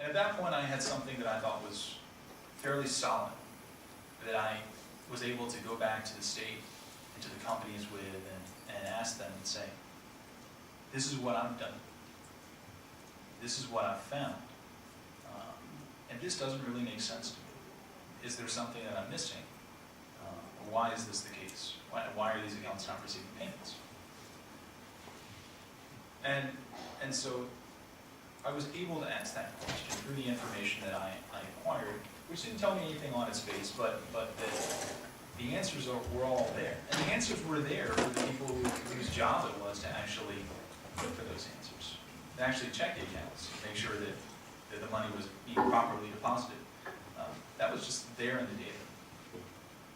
And at that point, I had something that I thought was fairly solid, that I was able to go back to the state and to the companies with and ask them and say, this is what I've done. This is what I've found. And this doesn't really make sense to me. Is there something that I'm missing? Why is this the case? Why are these accounts not receiving payments? And so I was able to ask that question through the information that I acquired, which didn't tell me anything on its face, but the answers were all there. And the answers were there for the people whose job it was to actually look for those answers, to actually check the accounts, make sure that the money was being properly deposited. That was just there in the data.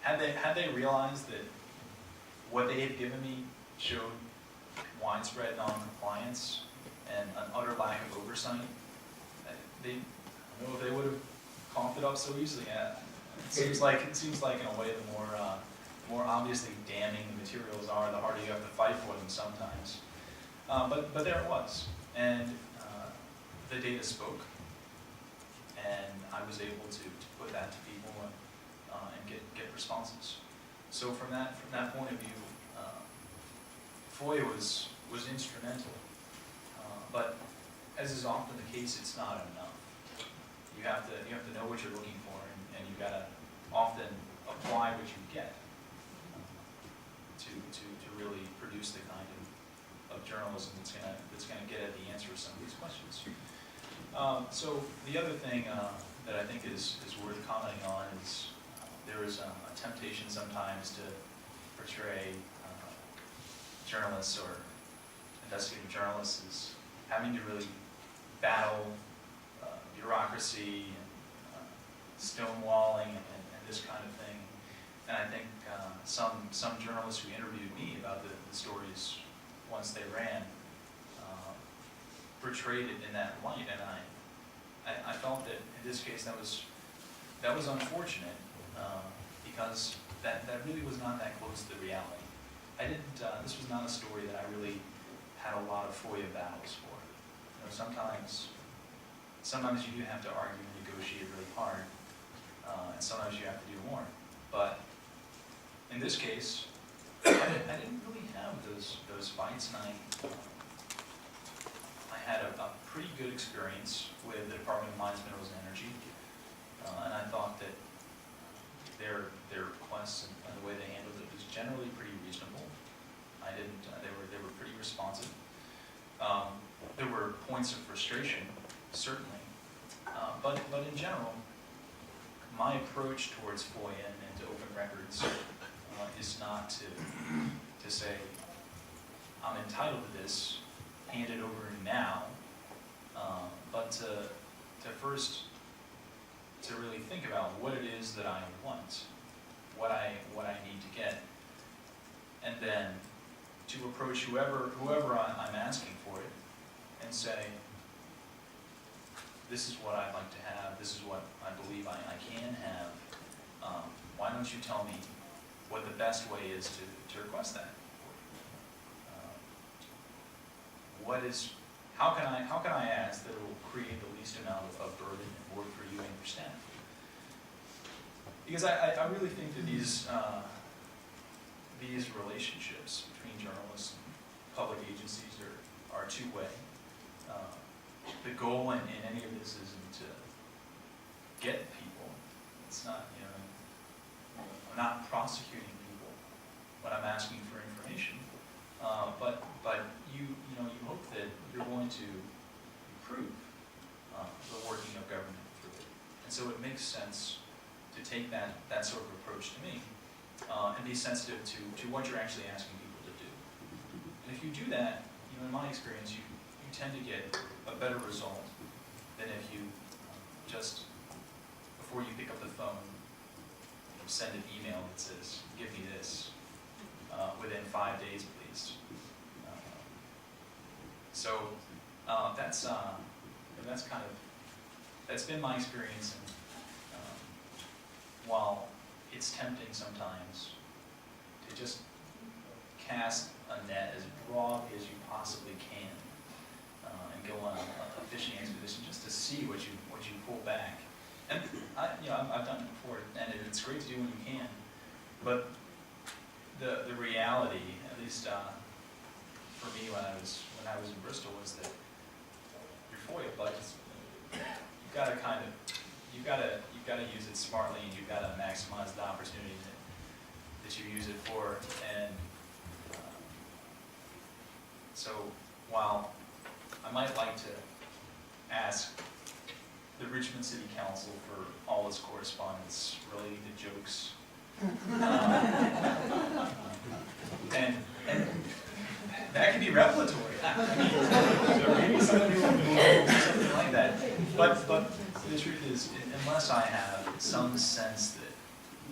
Had they realized that what they had given me showed widespread non-compliance and an utter lack of oversight, I don't know if they would have coughed it up so easily. It seems like in a way the more obviously damning the materials are, the harder you have to fight for them sometimes. But there it was, and the data spoke, and I was able to put that to people and get responses. So from that point of view, FOIA was instrumental, but as is often the case, it's not enough. You have to know what you're looking for, and you've got to often apply what you get to really produce the kind of journalism that's gonna get at the answer of some of these questions. So the other thing that I think is worth commenting on is there is a temptation sometimes to portray journalists or investigative journalists as having to really battle bureaucracy and stonewalling and this kind of thing. And I think some journalists who interviewed me about the stories once they ran portrayed it in that light, and I felt that in this case that was unfortunate because that really was not that close to the reality. This was not a story that I really had a lot of FOIA battles for. You know, sometimes you do have to argue and negotiate really hard, and sometimes you have to do more. But in this case, I didn't really have those fights, and I had a pretty good experience with the Department of Mines, Minerals, and Energy, and I thought that their requests and the way they handled it was generally pretty reasonable. They were pretty responsive. There were points of frustration, certainly, but in general, my approach towards FOIA and to open records is not to say, I'm entitled to this, hand it over now, but to first to really think about what it is that I want, what I need to get, and then to approach whoever I'm asking for it and say, this is what I'd like to have, this is what I believe I can have. Why don't you tell me what the best way is to request that? How can I ask that it will create the least amount of burden and work for you and your staff? Because I really think that these relationships between journalists and public agencies are two-way. The goal in any of this isn't to get people. It's not, I'm not prosecuting people when I'm asking for information. But you hope that you're going to improve the working of government through it. And so it makes sense to take that sort of approach to me and be sensitive to what you're actually asking people to do. And if you do that, in my experience, you tend to get a better result than if you just, before you pick up the phone, send an email that says, give me this within 5 days, please. So that's been my experience. And while it's tempting sometimes to just cast a net as broad as you possibly can and go on a fishing expedition just to see what you would you pull back? And I've done it before, and it's great to do when you can. But the reality, at least for me when I was in Bristol, was that your FOIA budgets, you've got to use it smartly, and you've got to maximize the opportunity that you use it for. And so while I might like to ask the Richmond City Council for all its correspondence relating to jokes, and that can be revelatory. So maybe somebody will do something like that. But the truth is, unless I have some sense that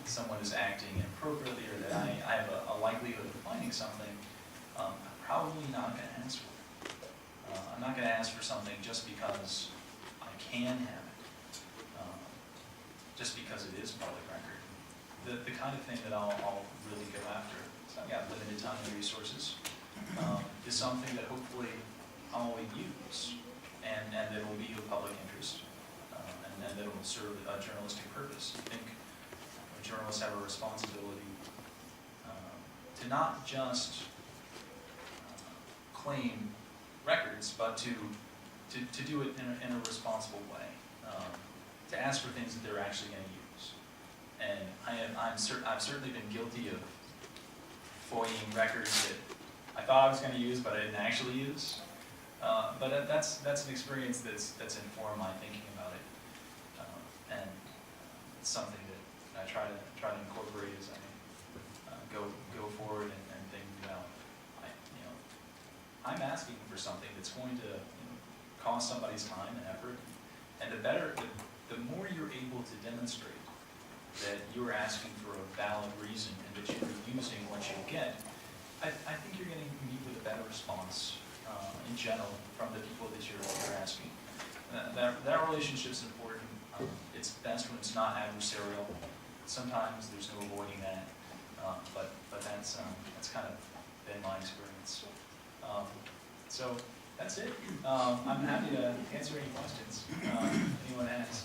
someone is acting appropriately, or that I have a likelihood of finding something, I'm probably not going to ask for it. I'm not going to ask for something just because I can have it, just because it is public record. The kind of thing that I'll really go after, so I've got limited time and resources, is something that hopefully I'll use, and that will be of public interest, and that it will serve a journalistic purpose. I think journalists have a responsibility to not just claim records, but to do it in a responsible way, to ask for things that they're actually going to use. And I've certainly been guilty of FOIAing records that I thought I was going to use, but I didn't actually use. But that's an experience that's informed my thinking about it, and it's something that I try to incorporate as I go forward and think about. I'm asking for something that's going to cost somebody's time and effort, and the more you're able to demonstrate that you're asking for a valid reason and that you're using what you get, I think you're going to meet with a better response in general from the people that you're asking. That relationship's important. It's best when it's not adversarial. Sometimes there's no avoiding that, but that's kind of been my experience. So that's it. I'm happy to answer any questions anyone has.